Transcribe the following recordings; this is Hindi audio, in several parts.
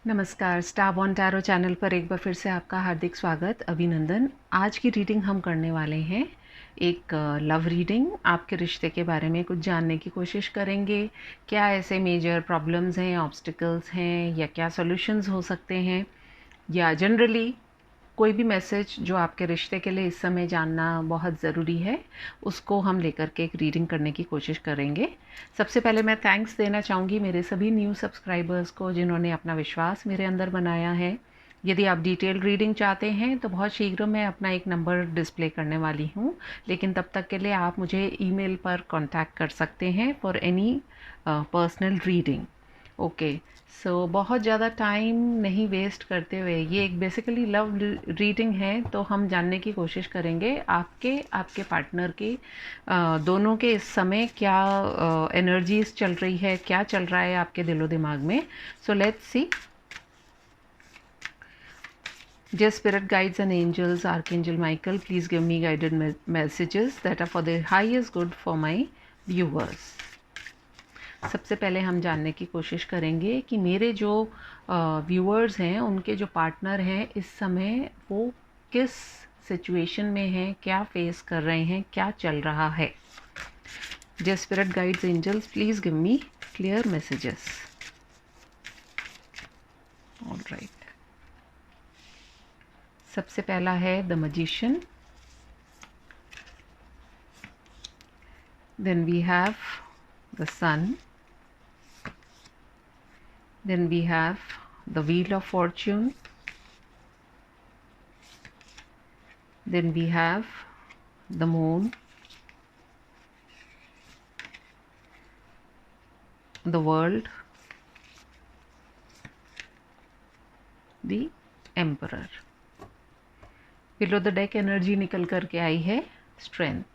नमस्कार, स्टार वन टैरो चैनल पर एक बार फिर से आपका हार्दिक स्वागत, अभिनंदन। आज की रीडिंग हम करने वाले हैं एक लव रीडिंग। आपके रिश्ते के बारे में कुछ जानने की कोशिश करेंगे। क्या ऐसे मेजर प्रॉब्लम्स हैं, ऑब्स्टिकल्स हैं या क्या सॉल्यूशंस हो सकते हैं, या जनरली कोई भी मैसेज जो आपके रिश्ते के लिए इस समय जानना बहुत ज़रूरी है, उसको हम लेकर के एक रीडिंग करने की कोशिश करेंगे। सबसे पहले मैं थैंक्स देना चाहूँगी मेरे सभी न्यू सब्सक्राइबर्स को जिन्होंने अपना विश्वास मेरे अंदर बनाया है। यदि आप डिटेल रीडिंग चाहते हैं तो बहुत शीघ्र मैं अपना एक नंबर डिस्प्ले करने वाली हूँ, लेकिन तब तक के लिए आप मुझे ईमेल पर कांटेक्ट कर सकते हैं for any personal reading. Okay, so बहुत ज़्यादा टाइम नहीं वेस्ट करते हुए, ये एक बेसिकली लव रीडिंग है, तो हम जानने की कोशिश करेंगे आपके पार्टनर के दोनों के इस समय क्या एनर्जीज चल रही है, क्या चल रहा है आपके दिलो दिमाग में। So let's see. Dear spirit guides and angels, Archangel Michael, please give me guided messages that are for the highest good for my viewers. सबसे पहले हम जानने की कोशिश करेंगे कि मेरे जो व्यूअर्स हैं, उनके जो पार्टनर हैं, इस समय वो किस सिचुएशन में हैं, क्या फेस कर रहे हैं, क्या चल रहा है। Dear spirit guides angels, please give me clear messages. Alright, सबसे पहला है the magician, then we have the sun, then we have the wheel of fortune, then we have the moon, the world, the emperor. below the deck energy निकल करके आई है strength।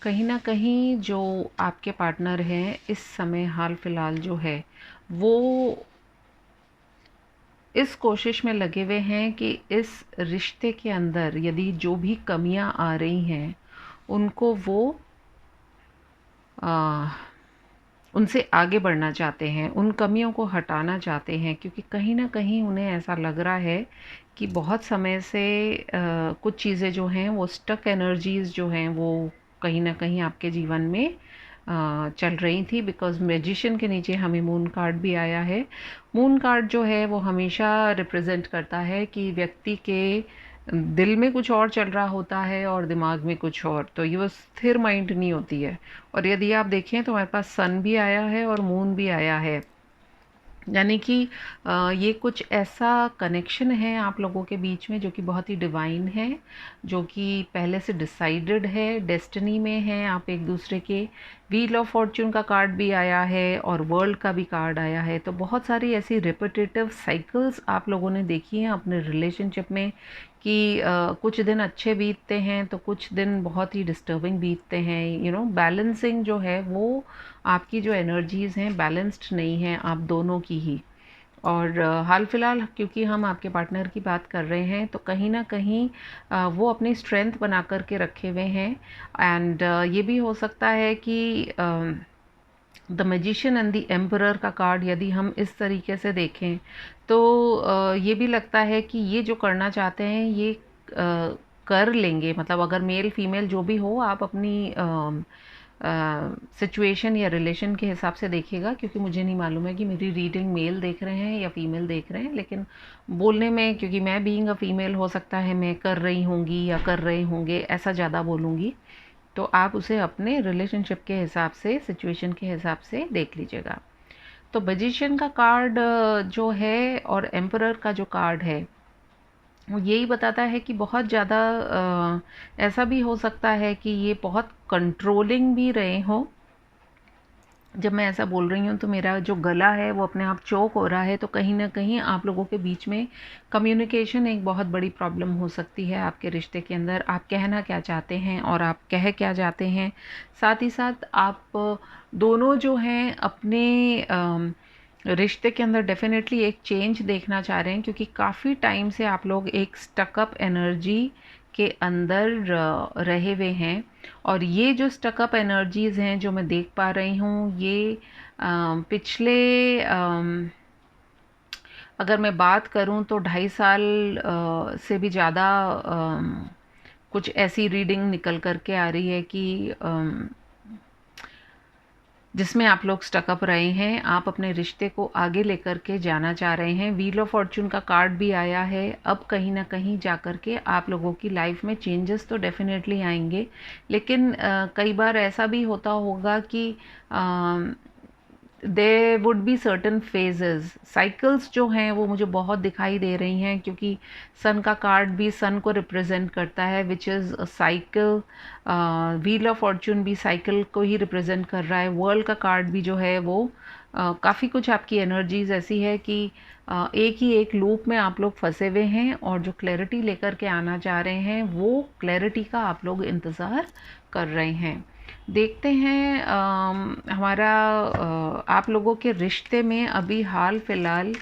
कहीं ना कहीं जो आपके पार्टनर हैं इस समय हाल फिलहाल जो है, वो इस कोशिश में लगे हुए हैं कि इस रिश्ते के अंदर यदि जो भी कमियां आ रही हैं उनको वो उनसे आगे बढ़ना चाहते हैं, उन कमियों को हटाना चाहते हैं, क्योंकि कहीं ना कहीं उन्हें ऐसा लग रहा है कि बहुत समय से कुछ चीज़ें जो हैं वो स्टक एनर्जीज़ जो हैं वो कहीं ना कहीं आपके जीवन में चल रही थी। बिकॉज मैजिशियन के नीचे हमें मून कार्ड भी आया है। मून कार्ड जो है वो हमेशा रिप्रेजेंट करता है कि व्यक्ति के दिल में कुछ और चल रहा होता है और दिमाग में कुछ और, तो ये वो स्थिर माइंड नहीं होती है। और यदि आप देखें तो हमारे पास सन भी आया है और मून भी आया है, यानी कि ये कुछ ऐसा कनेक्शन है आप लोगों के बीच में जो कि बहुत ही डिवाइन है, जो कि पहले से डिसाइडेड है, डेस्टिनी में है आप एक दूसरे के। व्हील ऑफ फॉर्च्यून का कार्ड भी आया है और वर्ल्ड का भी कार्ड आया है। तो बहुत सारी ऐसी रिपीटेटिव साइकिल्स आप लोगों ने देखी हैं अपने रिलेशनशिप में कि कुछ दिन अच्छे बीतते हैं तो कुछ दिन बहुत ही डिस्टर्बिंग बीतते हैं। बैलेंसिंग जो है वो, आपकी जो एनर्जीज़ हैं बैलेंस्ड नहीं हैं आप दोनों की ही। और हाल फिलहाल क्योंकि हम आपके पार्टनर की बात कर रहे हैं तो कहीं ना कहीं वो अपनी स्ट्रेंथ बना कर के रखे हुए हैं। एंड ये भी हो सकता है कि the magician and the emperor का कार्ड यदि हम इस तरीके से देखें तो ये भी लगता है कि ये जो करना चाहते हैं ये कर लेंगे। मतलब अगर मेल फीमेल जो भी हो, आप अपनी सिचुएशन या रिलेशन के हिसाब से देखिएगा, क्योंकि मुझे नहीं मालूम है कि मेरी रीडिंग मेल देख रहे हैं या फीमेल देख रहे हैं। लेकिन बोलने में, क्योंकि मैं बीइंग अ फीमेल, हो सकता है मैं कर रही होंगी या कर रहे होंगे ऐसा ज़्यादा बोलूँगी, तो आप उसे अपने रिलेशनशिप के हिसाब से, सिचुएशन के हिसाब से देख लीजिएगा। तो मैजिशियन का कार्ड जो है और एम्परर का जो कार्ड है वो यही बताता है कि बहुत ज़्यादा ऐसा भी हो सकता है कि ये बहुत कंट्रोलिंग भी रहे हों। जब मैं ऐसा बोल रही हूँ तो मेरा जो गला है वो अपने आप चोक हो रहा है, तो कहीं ना कहीं आप लोगों के बीच में कम्युनिकेशन एक बहुत बड़ी प्रॉब्लम हो सकती है आपके रिश्ते के अंदर। आप कहना क्या चाहते हैं और आप कह क्या चाहते हैं, साथ ही साथ आप दोनों जो हैं अपने रिश्ते के अंदर डेफिनेटली एक चेंज देखना चाह रहे हैं, क्योंकि काफ़ी टाइम से आप लोग एक स्टकअप एनर्जी के अंदर रहे हुए हैं। और ये जो स्टकअप एनर्जीज़ हैं जो मैं देख पा रही हूँ, ये पिछले अगर मैं बात करूँ तो 2.5 साल से भी ज़्यादा कुछ ऐसी रीडिंग निकल कर के आ रही है कि जिसमें आप लोग स्टकअप रहे हैं, आप अपने रिश्ते को आगे लेकर के जाना चाह रहे हैं। व्हील ऑफ फॉर्च्यून का कार्ड भी आया है। अब कहीं ना कहीं जा कर के आप लोगों की लाइफ में चेंजेस तो डेफिनेटली आएंगे, लेकिन कई बार ऐसा भी होता होगा कि there would be certain phases, cycles जो हैं वो मुझे बहुत दिखाई दे रही हैं, क्योंकि सन का कार्ड भी सन को रिप्रेजेंट करता है, which is a cycle. Wheel of Fortune भी साइकिल को ही रिप्रेजेंट कर रहा है। वर्ल्ड का कार्ड भी जो है वो काफ़ी कुछ आपकी एनर्जीज ऐसी है कि एक ही एक लूप में आप लोग फंसे हुए हैं, और जो क्लैरिटी लेकर के आना चाह रहे हैं वो क्लैरिटी का आप लोग इंतज़ार कर रहे हैं। देखते हैं हमारा आप लोगों के रिश्ते में अभी हाल फिलहाल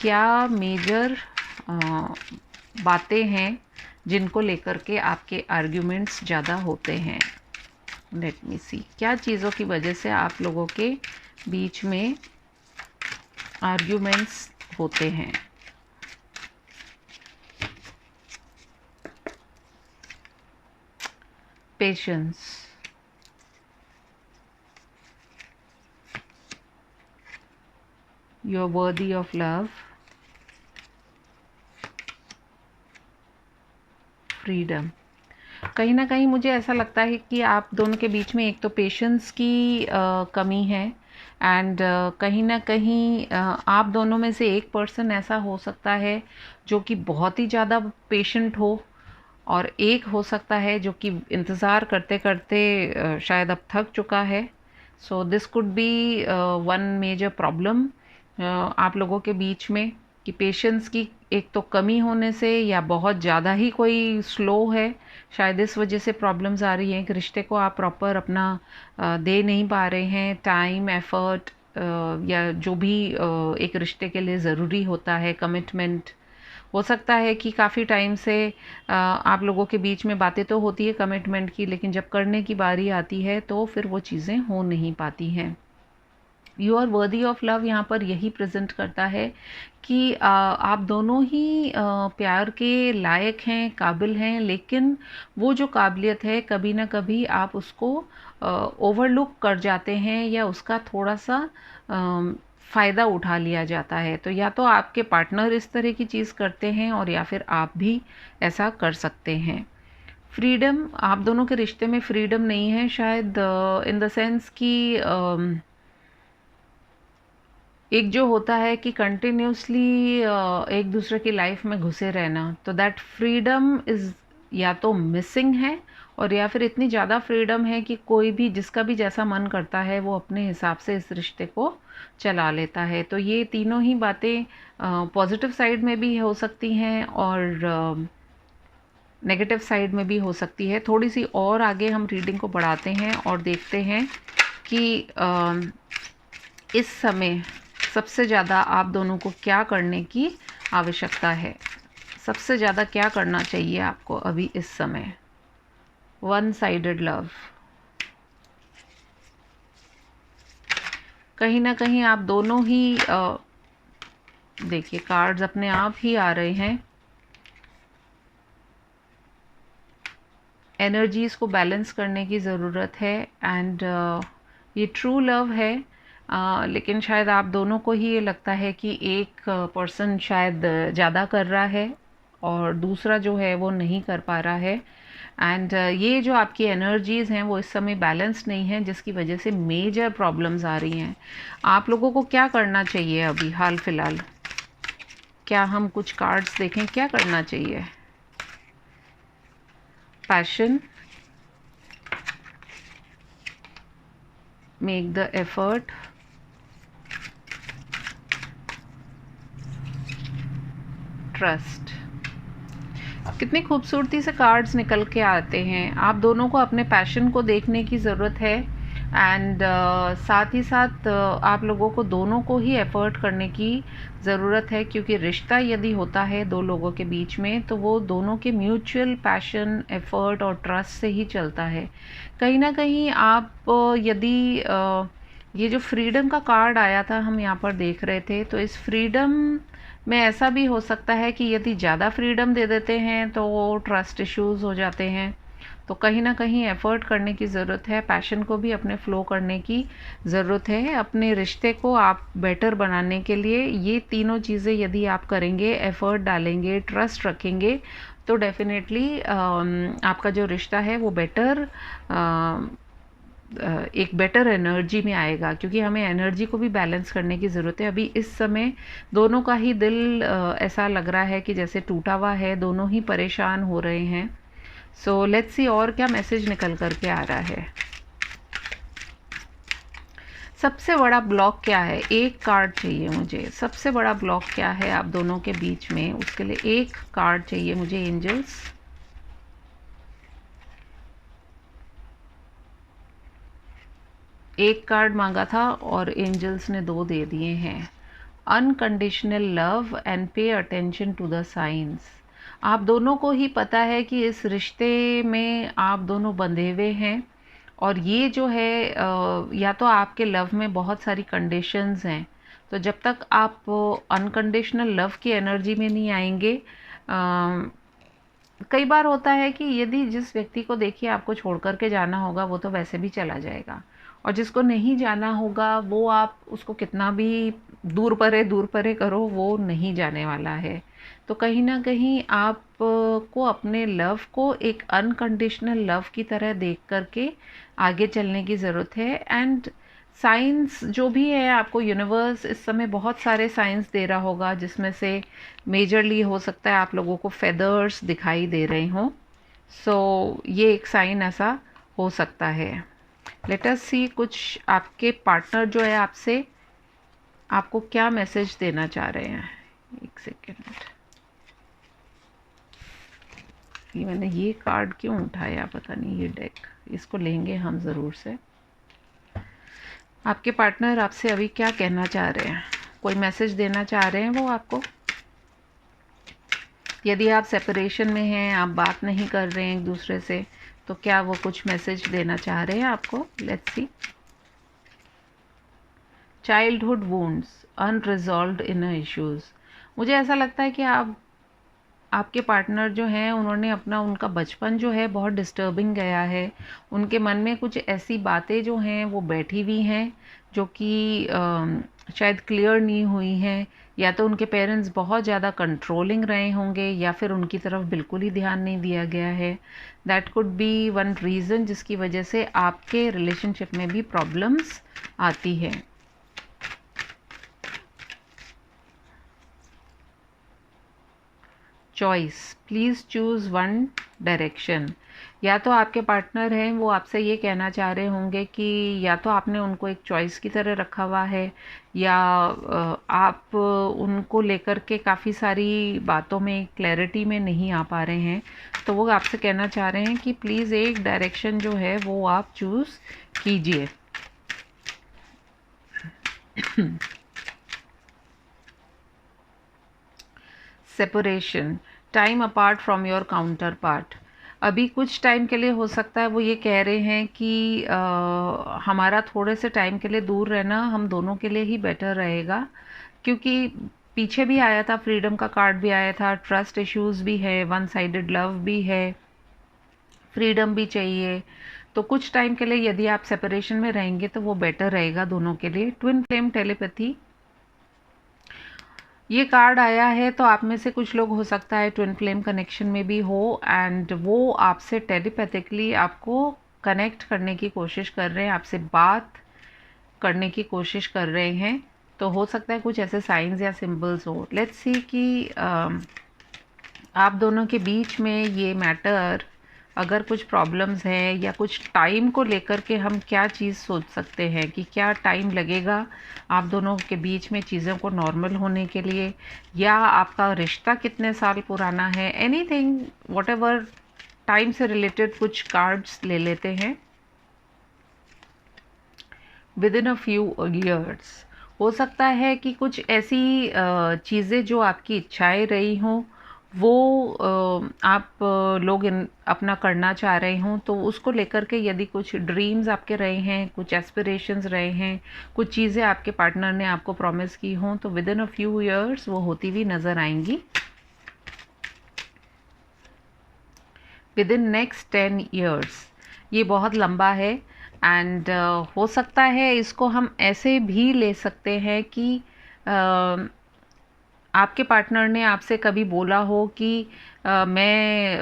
क्या मेजर बातें हैं जिनको लेकर के आपके आर्ग्यूमेंट्स ज़्यादा होते हैं। लेट मी सी, क्या चीज़ों की वजह से आप लोगों के बीच में आर्ग्यूमेंट्स होते हैं। Patience, you are worthy of love, freedom. कहीं ना कहीं मुझे ऐसा लगता है कि आप दोनों के बीच में एक तो पेशेंस की कमी है, एंड कहीं ना कहीं आप दोनों में से एक पर्सन ऐसा हो सकता है जो कि बहुत ही ज़्यादा पेशेंट हो, और एक हो सकता है जो कि इंतज़ार करते करते शायद अब थक चुका है। So this could be one major problem आप लोगों के बीच में, कि पेशेंस की एक तो कमी होने से, या बहुत ज़्यादा ही कोई स्लो है, शायद इस वजह से प्रॉब्लम्स आ रही हैं कि रिश्ते को आप प्रॉपर अपना दे नहीं पा रहे हैं। टाइम, एफर्ट, या जो भी एक रिश्ते के लिए ज़रूरी होता है, कमिटमेंट। हो सकता है कि काफ़ी टाइम से आप लोगों के बीच में बातें तो होती है कमिटमेंट की, लेकिन जब करने की बारी आती है तो फिर वो चीज़ें हो नहीं पाती हैं। You are worthy of love यहाँ पर यही प्रेजेंट करता है कि आप दोनों ही प्यार के लायक हैं, काबिल हैं, लेकिन वो जो काबिलियत है कभी ना कभी आप उसको ओवरलुक कर जाते हैं, या उसका थोड़ा सा फ़ायदा उठा लिया जाता है। तो या तो आपके पार्टनर इस तरह की चीज़ करते हैं, और या फिर आप भी ऐसा कर सकते हैं। फ्रीडम, आप दोनों के रिश्ते में फ्रीडम नहीं है शायद, इन द सेंस कि एक जो होता है कि कंटिन्यूसली एक दूसरे की लाइफ में घुसे रहना, तो दैट फ्रीडम इज़ या तो मिसिंग है, और या फिर इतनी ज़्यादा फ्रीडम है कि कोई भी जिसका भी जैसा मन करता है वो अपने हिसाब से इस रिश्ते को चला लेता है। तो ये तीनों ही बातें पॉजिटिव साइड में भी हो सकती हैं और नेगेटिव साइड में भी हो सकती है। थोड़ी सी और आगे हम रीडिंग को बढ़ाते हैं और देखते हैं कि इस समय सबसे ज़्यादा आप दोनों को क्या करने की आवश्यकता है, सबसे ज़्यादा क्या करना चाहिए आपको अभी इस समय। वन साइडेड लव, कहीं ना कहीं आप दोनों ही देखिए कार्ड्स अपने आप ही आ रहे हैं। एनर्जीज को बैलेंस करने की ज़रूरत है, एंड ये ट्रू लव है, लेकिन शायद आप दोनों को ही ये लगता है कि एक पर्सन शायद ज़्यादा कर रहा है और दूसरा जो है वो नहीं कर पा रहा है। एंड ये जो आपकी एनर्जीज़ हैं वो इस समय बैलेंस नहीं है, जिसकी वजह से मेजर प्रॉब्लम्स आ रही हैं। आप लोगों को क्या करना चाहिए अभी हाल फिलहाल? क्या हम कुछ कार्ड्स देखें, क्या करना चाहिए? Passion, make the effort, trust. कितनी खूबसूरती से कार्ड्स निकल के आते हैं। आप दोनों को अपने पैशन को देखने की ज़रूरत है। एंड साथ ही साथ आप लोगों को दोनों को ही एफर्ट करने की ज़रूरत है, क्योंकि रिश्ता यदि होता है दो लोगों के बीच में तो वो दोनों के म्यूचुअल पैशन, एफर्ट और ट्रस्ट से ही चलता है। कहीं ना कहीं आप यदि ये जो फ्रीडम का कार्ड आया था हम यहाँ पर देख रहे थे, तो इस फ्रीडम में ऐसा भी हो सकता है कि यदि ज़्यादा फ्रीडम दे देते हैं तो वो ट्रस्ट इश्यूज़ हो जाते हैं। तो कहीं ना कहीं एफ़र्ट करने की ज़रूरत है, पैशन को भी अपने फ़्लो करने की ज़रूरत है। अपने रिश्ते को आप बेटर बनाने के लिए ये तीनों चीज़ें यदि आप करेंगे, एफ़र्ट डालेंगे, ट्रस्ट रखेंगे, तो डेफ़िनेटली आपका जो रिश्ता है वो बेटर एक बेटर एनर्जी में आएगा, क्योंकि हमें एनर्जी को भी बैलेंस करने की ज़रूरत है। अभी इस समय दोनों का ही दिल ऐसा लग रहा है कि जैसे टूटा हुआ है, दोनों ही परेशान हो रहे हैं। सो लेट्स सी और क्या मैसेज निकल कर के आ रहा है। सबसे बड़ा ब्लॉक क्या है? एक कार्ड चाहिए मुझे। सबसे बड़ा ब्लॉक क्या है आप दोनों के बीच में? उसके लिए एक कार्ड चाहिए मुझे एंजल्स। एक कार्ड मांगा था और एंजल्स ने 2 दे दिए हैं। Unconditional love and pay attention to the science. आप दोनों को ही पता है कि इस रिश्ते में आप दोनों बंधे हुए हैं, और ये जो है या तो आपके लव में बहुत सारी कंडीशंस हैं। तो जब तक आप अनकंडीशनल लव की एनर्जी में नहीं आएंगे, कई बार होता है कि यदि जिस व्यक्ति को देखिए आपको छोड़ कर के जाना होगा वो तो वैसे भी चला जाएगा, और जिसको नहीं जाना होगा वो आप उसको कितना भी दूर परे करो वो नहीं जाने वाला है। तो कहीं ना कहीं आप को अपने लव को एक अनकंडीशनल लव की तरह देख करके आगे चलने की ज़रूरत है। एंड साइंस जो भी है, आपको यूनिवर्स इस समय बहुत सारे साइंस दे रहा होगा, जिसमें से मेजरली हो सकता है आप लोगों को फेदर्स दिखाई दे रहे हों। सो ये एक साइन ऐसा हो सकता है। लेट अस सी कुछ आपके पार्टनर जो है आपसे आपको क्या मैसेज देना चाह रहे हैं। एक सेकेंड, ये मैंने ये कार्ड क्यों उठाया पता नहीं, ये डेक, इसको लेंगे हम ज़रूर से। आपके पार्टनर आपसे अभी क्या कहना चाह रहे हैं? कोई मैसेज देना चाह रहे हैं वो आपको? यदि आप सेपरेशन में हैं, आप बात नहीं कर रहे हैं एक दूसरे से, तो क्या वो कुछ मैसेज देना चाह रहे हैं आपको? Let's see. Childhood wounds, unresolved inner issues. मुझे ऐसा लगता है कि आपके पार्टनर जो हैं उन्होंने उनका बचपन जो है बहुत डिस्टर्बिंग गया है। उनके मन में कुछ ऐसी बातें जो हैं वो बैठी हुई हैं जो कि शायद क्लियर नहीं हुई हैं, या तो उनके पेरेंट्स बहुत ज़्यादा कंट्रोलिंग रहे होंगे या फिर उनकी तरफ बिल्कुल ही ध्यान नहीं दिया गया है। That could be one reason जिसकी वजह से आपके रिलेशनशिप में भी प्रॉब्लम्स आती है। Choice, please choose one direction. या तो आपके पार्टनर हैं वो आपसे ये कहना चाह रहे होंगे कि या तो आपने उनको एक चॉइस की तरह रखा हुआ है, या आप उनको लेकर के काफ़ी सारी बातों में क्लैरिटी में नहीं आ पा रहे हैं। तो वो आपसे कहना चाह रहे हैं कि प्लीज़ एक डायरेक्शन जो है वो आप चूज़ कीजिए। Separation, time apart from your counter part. अभी कुछ टाइम के लिए हो सकता है वो ये कह रहे हैं कि हमारा थोड़े से टाइम के लिए दूर रहना हम दोनों के लिए ही बेटर रहेगा, क्योंकि पीछे भी आया था, फ्रीडम का कार्ड भी आया था, ट्रस्ट इश्यूज भी है, वन साइडेड लव भी है, फ्रीडम भी चाहिए। तो कुछ टाइम के लिए यदि आप सेपरेशन में रहेंगे तो वो बेटर रहेगा दोनों के लिए। ट्विन फ्लेम टेलीपैथी, ये कार्ड आया है तो आप में से कुछ लोग हो सकता है ट्विन फ्लेम कनेक्शन में भी हो, एंड वो आपसे टेलीपैथिकली आपको कनेक्ट करने की कोशिश कर रहे हैं, आपसे बात करने की कोशिश कर रहे हैं। तो हो सकता है कुछ ऐसे साइंस या सिंबल्स हो। लेट्स सी कि आप दोनों के बीच में ये मैटर, अगर कुछ प्रॉब्लम्स हैं या कुछ टाइम को लेकर के हम क्या चीज़ सोच सकते हैं कि क्या टाइम लगेगा आप दोनों के बीच में चीज़ों को नॉर्मल होने के लिए, या आपका रिश्ता कितने साल पुराना है, एनीथिंग व्हाटएवर टाइम से रिलेटेड कुछ कार्ड्स ले लेते हैं। With in a few years. हो सकता है कि कुछ ऐसी चीज़ें जो आपकी इच्छाएं रही हों वो आप लोग अपना करना चाह रहे हों, तो उसको लेकर के यदि कुछ ड्रीम्स आपके रहे हैं, कुछ एस्पिरेशंस रहे हैं, कुछ चीज़ें आपके पार्टनर ने आपको प्रॉमिस की हों, तो with in a few years वो होती हुई नज़र आएंगी। विद इन नेक्स्ट 10 ईयर्स, ये बहुत लंबा है। एंड हो सकता है इसको हम ऐसे भी ले सकते हैं कि आपके पार्टनर ने आपसे कभी बोला हो कि मैं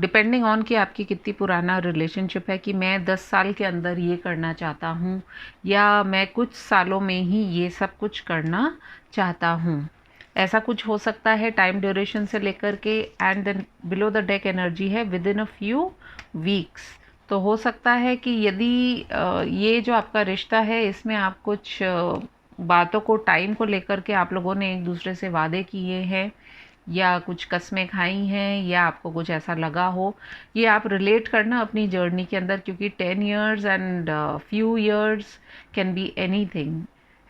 डिपेंडिंग ऑन कि आपकी कितनी पुराना रिलेशनशिप है, कि मैं 10 साल के अंदर ये करना चाहता हूँ, या मैं कुछ सालों में ही ये सब कुछ करना चाहता हूँ। ऐसा कुछ हो सकता है टाइम ड्यूरेशन से लेकर के। And then below the deck energy है within a few weeks. तो हो सकता है कि यदि ये जो आपका रिश्ता है इसमें आप कुछ बातों को, टाइम को लेकर के आप लोगों ने एक दूसरे से वादे किए हैं या कुछ कस्में खाई हैं, या आपको कुछ ऐसा लगा हो, ये आप रिलेट करना अपनी जर्नी के अंदर, क्योंकि 10 years and few years can be anything,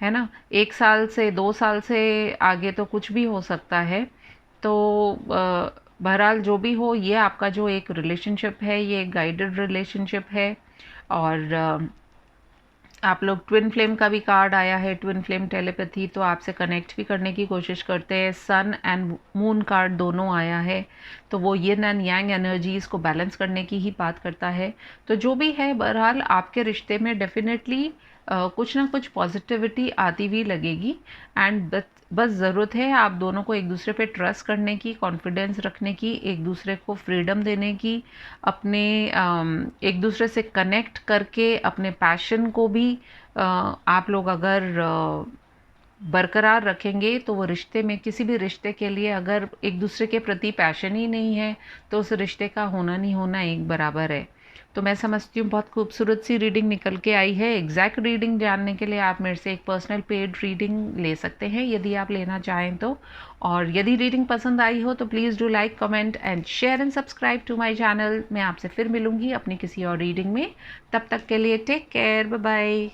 है ना। 1 साल से 2 साल से आगे तो कुछ भी हो सकता है। तो बहरहाल जो भी हो, ये आपका जो एक रिलेशनशिप है ये एक गाइडेड रिलेशनशिप है। और आप लोग ट्विन फ्लेम का भी कार्ड आया है, ट्विन फ्लेम टेलीपैथी, तो आपसे कनेक्ट भी करने की कोशिश करते हैं। सन एंड मून कार्ड दोनों आया है, तो वो यिन एंड यांग एनर्जीज को बैलेंस करने की ही बात करता है। तो जो भी है, बहरहाल आपके रिश्ते में डेफिनेटली कुछ ना कुछ पॉजिटिविटी आती हुई लगेगी। एंड बस ज़रूरत है आप दोनों को एक दूसरे पे ट्रस्ट करने की, कॉन्फिडेंस रखने की, एक दूसरे को फ्रीडम देने की, अपने एक दूसरे से कनेक्ट करके अपने पैशन को भी आप लोग अगर बरकरार रखेंगे, तो वो रिश्ते में, किसी भी रिश्ते के लिए अगर एक दूसरे के प्रति पैशन ही नहीं है तो उस रिश्ते का होना नहीं होना एक बराबर है। तो मैं समझती हूँ बहुत खूबसूरत सी रीडिंग निकल के आई है। एग्जैक्ट रीडिंग जानने के लिए आप मेरे से एक पर्सनल पेड रीडिंग ले सकते हैं यदि आप लेना चाहें तो। और यदि रीडिंग पसंद आई हो तो please do like, comment and share and subscribe to my channel. मैं आपसे फिर मिलूंगी अपनी किसी और रीडिंग में। तब तक के लिए टेक केयर, बाय बाय।